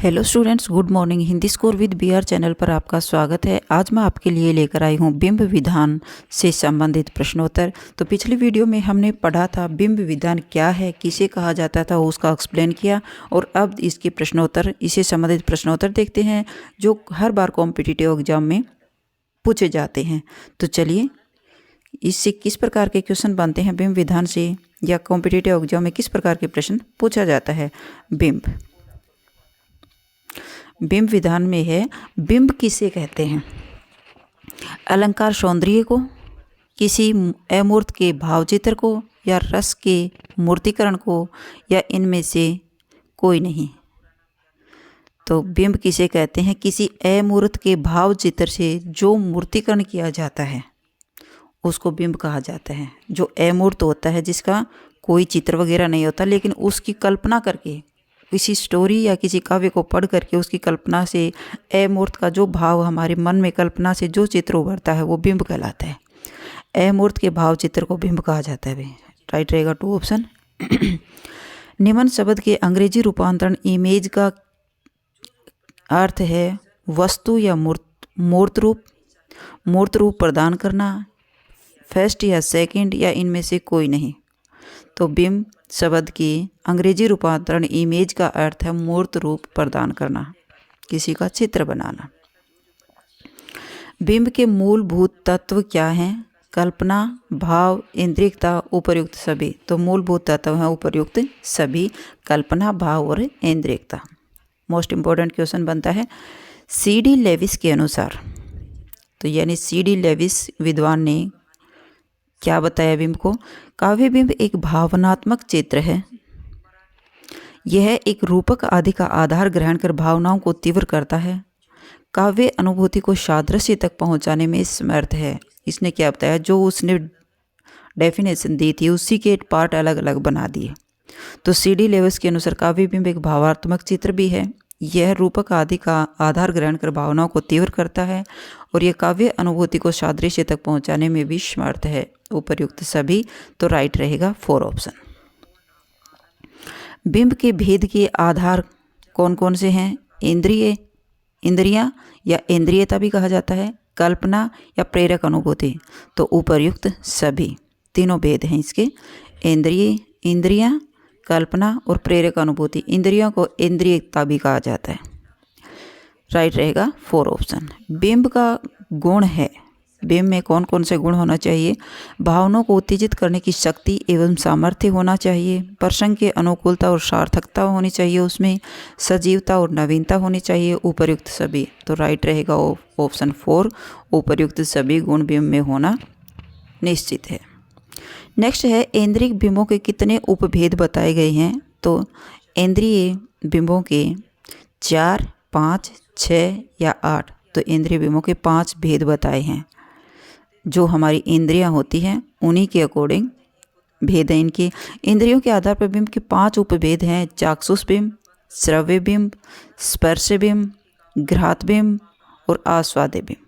Hello students, good morning. Hindi score with BR channel पर आपका स्वागत है। आज मैं आपके लिए लेकर आई हूँ बिंब विधान से संबंधित प्रश्नोत्तर। तो पिछली वीडियो में हमने पढ़ा था बिंब विधान क्या है, किसे कहा जाता था, उसका एक्सप्लेन किया। और अब इसके प्रश्नोत्तर, इससे संबंधित प्रश्नोत्तर देखते हैं जो हर बार कॉम्पिटिटिव एग्जाम में पूछे जाते हैं। तो चलिए, इससे किस प्रकार के क्वेश्चन बनते हैं बिंब विधान से, या कॉम्पिटिटिव एग्जाम में किस प्रकार के प्रश्न पूछा जाता है। बिंब विधान में है, बिंब किसे कहते हैं? अलंकार सौंदर्य को, किसी अमूर्त के भावचित्र को, या रस के मूर्तिकरण को, या इनमें से कोई नहीं। तो बिंब किसे कहते हैं? किसी अमूर्त के भावचित्र से जो मूर्तिकरण किया जाता है उसको बिंब कहा जाता है। जो अमूर्त होता है, जिसका कोई चित्र वगैरह नहीं होता, लेकिन उसकी कल्पना करके, किसी स्टोरी या किसी काव्य को पढ़ करके उसकी कल्पना से अमूर्त का जो भाव हमारे मन में कल्पना से जो चित्र उभरता है वो बिंब कहलाता है। अमूर्त के भाव चित्र को बिंब कहा जाता है। राइट रहेगा 2 ऑप्शन। निम्न शब्द के अंग्रेजी रूपांतरण इमेज का अर्थ है वस्तु या मूर्त रूप प्रदान करना, फर्स्ट या सेकंड, या इनमें से कोई नहीं। तो बिंब शब्द की अंग्रेजी रूपांतरण इमेज का अर्थ है मूर्त रूप प्रदान करना, किसी का चित्र बनाना। बिंब के मूलभूत तत्व क्या हैं? कल्पना, भाव, इंद्रियता, उपर्युक्त सभी। तो मूलभूत तत्व हैं उपर्युक्त सभी, कल्पना, भाव और इंद्रियता। मोस्ट इंपॉर्टेंट क्वेश्चन बनता है CD लेविस के अनुसार। तो यानी CD लेविस विद्वान ने क्या बताया बिंब को? काव्य बिंब एक भावनात्मक चित्र है। यह एक रूपक आदि का आधार ग्रहण कर भावनाओं को तीव्र करता है। काव्य अनुभूति को सादृश्य तक पहुंचाने में समर्थ है। इसने क्या बताया? जो उसने डेफिनेशन दी थी उसी के पार्ट अलग अलग बना दिए। तो CD लेविस के अनुसार काव्य बिंब एक भावात्मक चित्र भी है। यह रूपक आदि का आधार ग्रहण कर भावनाओं को तीव्र करता है, और यह काव्य अनुभूति को सादृश्य तक पहुंचाने में भी समर्थ है। उपर्युक्त सभी। तो राइट रहेगा 4 ऑप्शन। बिंब के भेद के आधार कौन कौन से हैं? इंद्रियां या इंद्रियता भी कहा जाता है, कल्पना या प्रेरक अनुभूति। तो उपर्युक्त सभी, तीनों भेद हैं इसके। इंद्रियां, कल्पना और प्रेरक अनुभूति। इंद्रियों को इंद्रियता भी कहा जाता है। राइट रहेगा 4 ऑप्शन। बिंब का गुण है। बिंब में कौन कौन से गुण होना चाहिए? भावनाओं को उत्तेजित करने की शक्ति एवं सामर्थ्य होना चाहिए। प्रसंग की अनुकूलता और सार्थकता होनी चाहिए उसमें। सजीवता और नवीनता होनी चाहिए। उपर्युक्त सभी। तो राइट रहेगा ऑप्शन 4, उपर्युक्त सभी गुण बिंब में होना निश्चित है। नेक्स्ट है, इंद्रिय बिंबों के कितने उपभेद बताए गए हैं? तो इंद्रिय बिंबों के 4, 5, 6 या 8। तो इंद्रिय बिंबों के 5 भेद बताए हैं। जो हमारी इंद्रियां होती हैं उन्हीं के अकॉर्डिंग भेद हैं इनके। इंद्रियों के आधार पर बिंब के 5 उपभेद हैं: चाक्षुष बिंब, श्रव्य बिंब, स्पर्श बिंब, घ्रात बिंब और आस्वाद्य बिंब।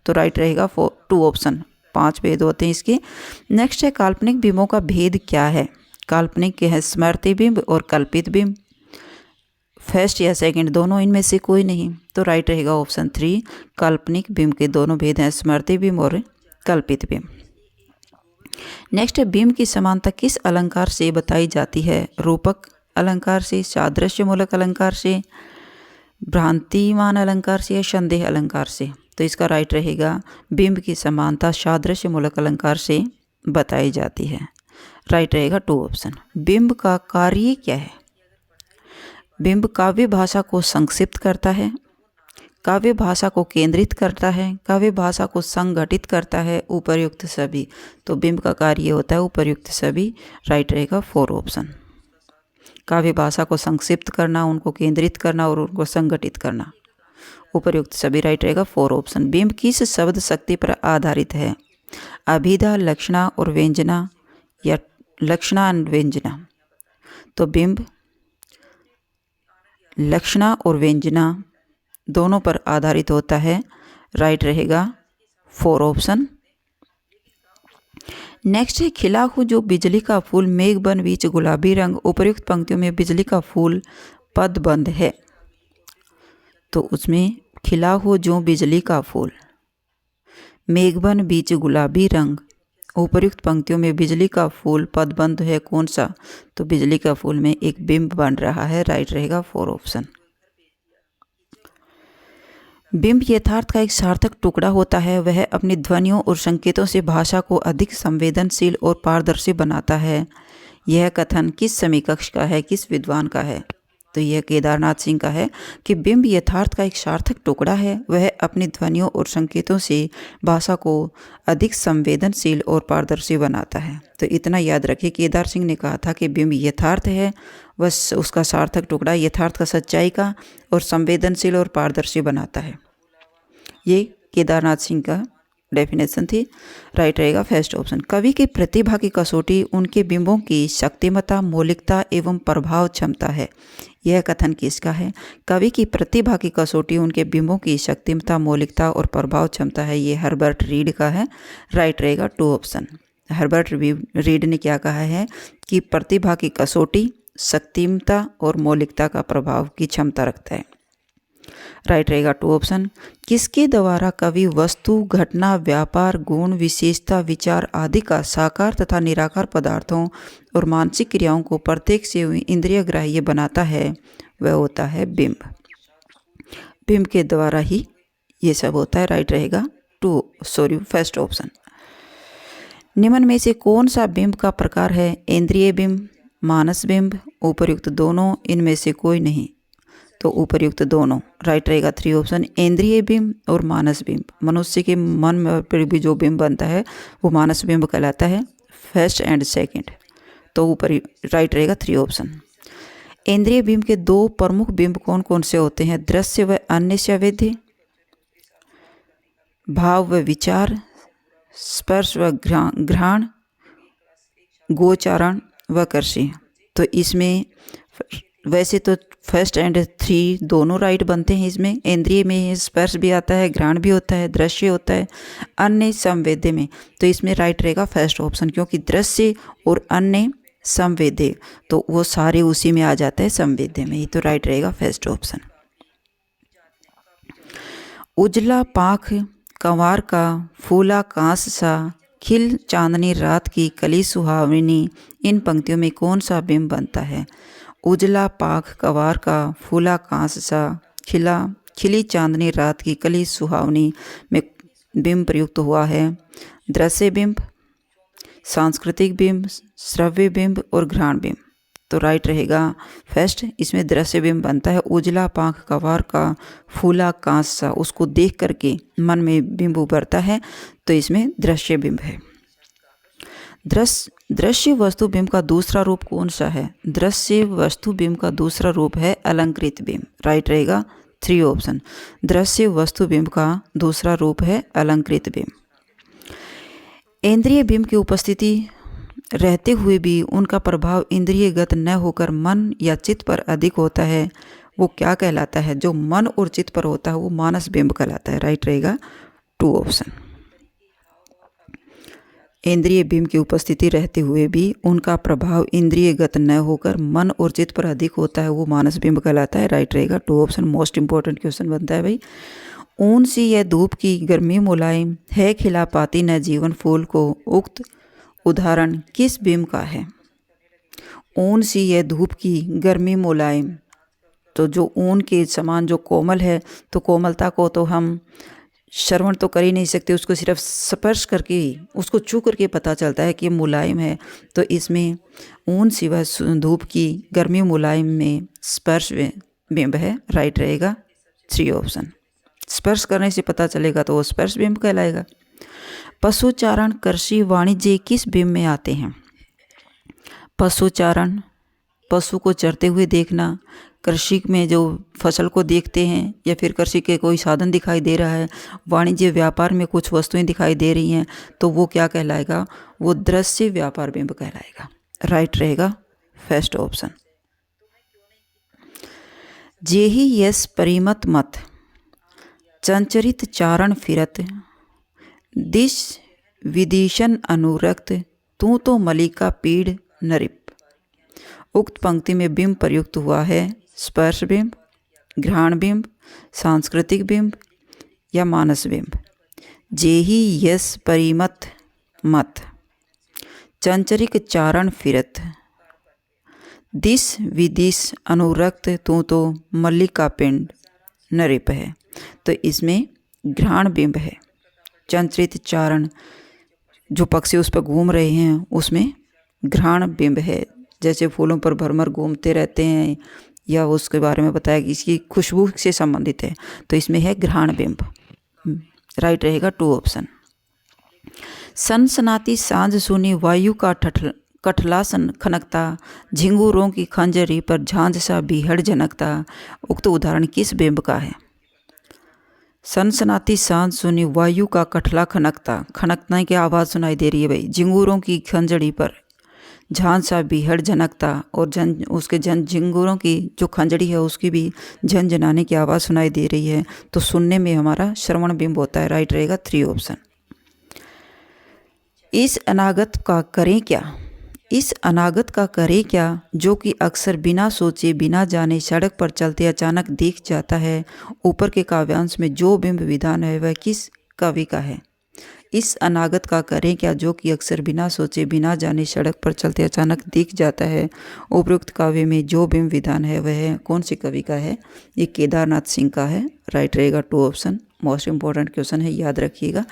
तो राइट रहेगा 2 ऑप्शन। 5 भेद होते हैं इसके। नेक्स्ट है, काल्पनिक बिंबों का भेद क्या है? काल्पनिक के है स्मृति बिंब और कल्पित बिंब। फर्स्ट या सेकंड, दोनों, इनमें से कोई नहीं। तो राइट रहेगा ऑप्शन 3, काल्पनिक बिंब के दोनों भेद हैं, स्मृति बिंब और कल्पित बिंब। नेक्स्ट है, बिंब की समानता किस अलंकार से बताई जाती है? रूपक अलंकार से, सादृश्यमूलक अलंकार से, भ्रांतिमान अलंकार से, या संदेह अलंकार से। तो इसका राइट रहेगा, बिंब की समानता सादृश्यमूलक अलंकार से बताई जाती है। राइट रहेगा 2 ऑप्शन। बिंब का कार्य क्या है? बिंब काव्य भाषा को संक्षिप्त करता है, काव्य भाषा को केंद्रित करता है, काव्य भाषा को संगठित करता है। उपर्युक्त सभी। तो बिंब का कार्य होता है उपर्युक्त सभी। राइट रहेगा 4 ऑप्शन। काव्य भाषा को संक्षिप्त करना, उनको केंद्रित करना और उनको संगठित करना। उपर्युक्त सभी। राइट रहेगा 4 ऑप्शन। बिंब किस शब्द शक्ति पर आधारित है? अभिधा, लक्षणा और व्यंजना, या लक्षणा एंड व्यंजना। तो बिंब लक्षणा और व्यंजना दोनों पर आधारित होता है। राइट रहेगा 4 ऑप्शन। नेक्स्ट है, खिला हूँ जो बिजली का फूल, मेघ बन बीच गुलाबी रंग। उपर्युक्त पंक्तियों में बिजली का फूल पदबंध है। तो उसमें खिला हो जो बिजली का फूल, मेघबन बीच गुलाबी रंग। उपर्युक्त पंक्तियों में बिजली का फूल पदबंध है कौन सा? तो बिजली का फूल में एक बिंब बन रहा है, राइट रहेगा 4 ऑप्शन। बिंब यथार्थ का एक सार्थक टुकड़ा होता है। वह अपनी ध्वनियों और संकेतों से भाषा को अधिक संवेदनशील और पारदर्शी बनाता है। यह कथन किस समीकक्ष का है, किस विद्वान का है? तो यह केदारनाथ सिंह का है कि बिंब यथार्थ का एक सार्थक टुकड़ा है। वह अपनी ध्वनियों और संकेतों से भाषा को अधिक संवेदनशील और पारदर्शी बनाता है। तो इतना याद रखिए, केदार सिंह ने कहा था कि बिंब यथार्थ है, बस उसका सार्थक टुकड़ा यथार्थ का सच्चाई का और संवेदनशील और पारदर्शी बनाता है। ये केदारनाथ सिंह का डेफिनेशन थी, राइट रहेगा फर्स्ट ऑप्शन। कवि की प्रतिभा की कसौटी उनके बिंबों की शक्तिमता, मौलिकता एवं प्रभाव क्षमता है। यह कथन किसका है? कवि की प्रतिभा की कसौटी उनके बिंबों की शक्तिमता, मौलिकता और प्रभाव क्षमता है। ये हर्बर्ट रीड का है, राइट रहेगा 2 ऑप्शन। हर्बर्ट रीड ने क्या कहा है कि प्रतिभा की कसौटी शक्तिमता और मौलिकता का प्रभाव की क्षमता रखता है, राइट रहेगा 2 ऑप्शन। किसके द्वारा कवि वस्तु, घटना, व्यापार, गुण, विशेषता, विचार आदि का साकार तथा निराकार पदार्थों और मानसिक क्रियाओं को प्रत्येक से इंद्रिय ग्राह्य बनाता है, वह होता है बिंब। बिंब के द्वारा ही ये सब होता है, राइट रहेगा फर्स्ट ऑप्शन। निम्न में से कौन सा बिंब का प्रकार है? इंद्रिय बिंब, मानस बिंब, उपर्युक्त दोनों, इनमें से कोई नहीं। तो उपर्युक्त दोनों, राइट रहेगा 3 ऑप्शन। इंद्रिय बिंब और मानस बिंब, मनुष्य के मन पर भी जो बिंब बनता है वो मानस बिंब कहलाता है, फर्स्ट एंड सेकंड। तो ऊपर राइट रहेगा 3 ऑप्शन। इंद्रिय बिंब के 2 प्रमुख बिंब कौन कौन से होते हैं? दृश्य व अन्य संवेद्य, भाव व विचार, स्पर्श व घ्राण, गोचारण व कर्षि। तो इसमें वैसे तो फर्स्ट एंड 3 दोनों राइट बनते हैं। इसमें इंद्रिय में स्पर्श भी आता है, घ्राण भी होता है, दृश्य होता है, अन्य संवेद्य में। तो इसमें राइट रहेगा फर्स्ट ऑप्शन, क्योंकि दृश्य और अन्य संवेद्य तो वो सारे उसी में आ जाता है, संवेद्य में ही। तो राइट रहेगा फर्स्ट ऑप्शन। उजला पाख कंवार का, फूला कांस सा, खिल चांदनी रात की कली सुहावनी, इन पंक्तियों में कौन सा बिंब बनता है? उजला पाख कंवार का, फूला कांस सा, खिली चांदनी रात की कली सुहावनी में बिंब प्रयुक्त हुआ है दृश्य बिंब, सांस्कृतिक बिंब, श्रव्य बिंब और घ्राण बिंब। तो राइट रहेगा फर्स्ट, इसमें दृश्य बिंब बनता है। उजला पाख कंवार का, फूला कांस सा, उसको देख करके मन में बिंब उभरता है, तो इसमें दृश्य बिंब है। दृश्य वस्तु बिंब का दूसरा रूप कौन सा है? दृश्य वस्तु बिंब का दूसरा रूप है अलंकृत बिंब, राइट रहेगा 3 ऑप्शन। दृश्य वस्तु बिंब का दूसरा रूप है अलंकृत बिंब। इंद्रिय बिंब की उपस्थिति रहते हुए भी उनका प्रभाव इंद्रियगत न होकर मन या चित्त पर अधिक होता है, वो क्या कहलाता है? जो मन और चित्त पर होता है वो मानस बिंब कहलाता है, राइट रहेगा 2 ऑप्शन। इंद्रिय बिंब की उपस्थिति रहते हुए भी उनका प्रभाव इंद्रियगत न होकर मन और चित्त पर अधिक होता है, वो मानस बिंब कहलाता है, राइट रहेगा 2 ऑप्शन। मोस्ट इंपॉर्टेंट क्वेश्चन बनता है भाई। ऊन सी यह धूप की गर्मी मुलायम है, खिला पाती न जीवन फूल को, उक्त उदाहरण किस बिंब का है? ऊन सी यह धूप की गर्मी मुलायम, तो जो ऊन के समान जो कोमल है, तो कोमलता को तो हम श्रवण तो कर ही नहीं सकते, उसको सिर्फ स्पर्श करके ही, उसको छू करके पता चलता है कि मुलायम है। तो इसमें ऊन सिवा धूप की गर्मी मुलायम में स्पर्श बिंब है, राइट रहेगा 3 ऑप्शन। स्पर्श करने से पता चलेगा तो वो स्पर्श बिंब कहलाएगा। पशुचारण, कृषि, वाणिज्य किस बिंब में आते हैं? पशुचारण, पशु को चरते हुए देखना, कृषि में जो फसल को देखते हैं या फिर कृषि के कोई साधन दिखाई दे रहा है, वाणिज्य व्यापार में कुछ वस्तुएं दिखाई दे रही हैं, तो वो क्या कहलाएगा? वो दृश्य व्यापार बिंब कहलाएगा, राइट रहेगा फर्स्ट ऑप्शन। जेहि यस परिमत मत, चंचरित चारण फिरत, दिश विदिशन अनुरक्त, तू तो मलिका पीड़ नरिप। उक्त पंक्ति में बिंब प्रयुक्त हुआ है स्पर्श बिंब, घ्राण बिंब, सांस्कृतिक बिंब या मानस बिंब। जेहि यस परिमत मत, चंचरिक चारण फिरत, दिस विदिश अनुरक्त तू तो मल्लिका पिंड नरिप है। तो इसमें घ्राण बिंब है। चंचरित चारण, जो पक्षी उस पर घूम रहे हैं उसमें घ्राण बिंब है, जैसे फूलों पर भरमर घूमते रहते हैं या उसके बारे में बताया कि इसकी खुशबू से संबंधित है, तो इसमें है घ्राण बिंब। राइट रहेगा 2 ऑप्शन। सनसनाती सांझ सुनी वायु का कठलासन खनकता, झिंगुरों की खंजरी पर झांझ सा बीहड़ झनकता। उक्त उदाहरण किस बिंब का है? सनसनाती सांझ सुनी वायु का कठला खनकता, खनकने की आवाज़ सुनाई दे रही है भाई। झिंगुरों की खंजड़ी पर झांझ सा बीहड़ झनकता, और उसके झिंगुरों की जो खंजड़ी है उसकी भी झनझनाने की आवाज़ सुनाई दे रही है। तो सुनने में हमारा श्रवण बिंब होता है। राइट रहेगा 3 ऑप्शन। इस अनागत का करें क्या? इस अनागत का करे क्या, जो कि अक्सर बिना सोचे बिना जाने सड़क पर चलते अचानक दिख जाता है। ऊपर के काव्यांश में जो बिंब विधान है वह किस कवि का है? इस अनागत का करें क्या, जो कि अक्सर बिना सोचे बिना जाने सड़क पर चलते अचानक दिख जाता है। उपरोक्त काव्य में जो बिंब विधान है वह कौन से कवि का है? ये केदारनाथ सिंह का है। राइट रहेगा 2 ऑप्शन। मोस्ट इम्पॉर्टेंट क्वेश्चन है, याद रखिएगा।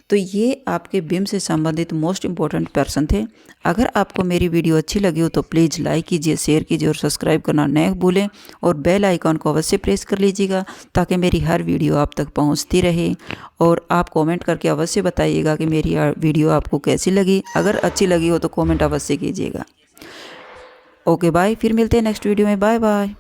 तो ये आपके बिंब से संबंधित मोस्ट इम्पॉर्टेंट प्रश्न थे। अगर आपको मेरी वीडियो अच्छी लगी हो तो प्लीज़ लाइक कीजिए, शेयर कीजिए और सब्सक्राइब करना न भूलें, और बेल आइकॉन को अवश्य प्रेस कर लीजिएगा ताकि मेरी हर वीडियो आप तक पहुंचती रहे। और आप कमेंट करके अवश्य बताइएगा कि मेरी वीडियो आपको कैसी लगी। अगर अच्छी लगी हो तो कमेंट अवश्य कीजिएगा। ओके बाय, फिर मिलते हैं नेक्स्ट वीडियो में। Bye bye.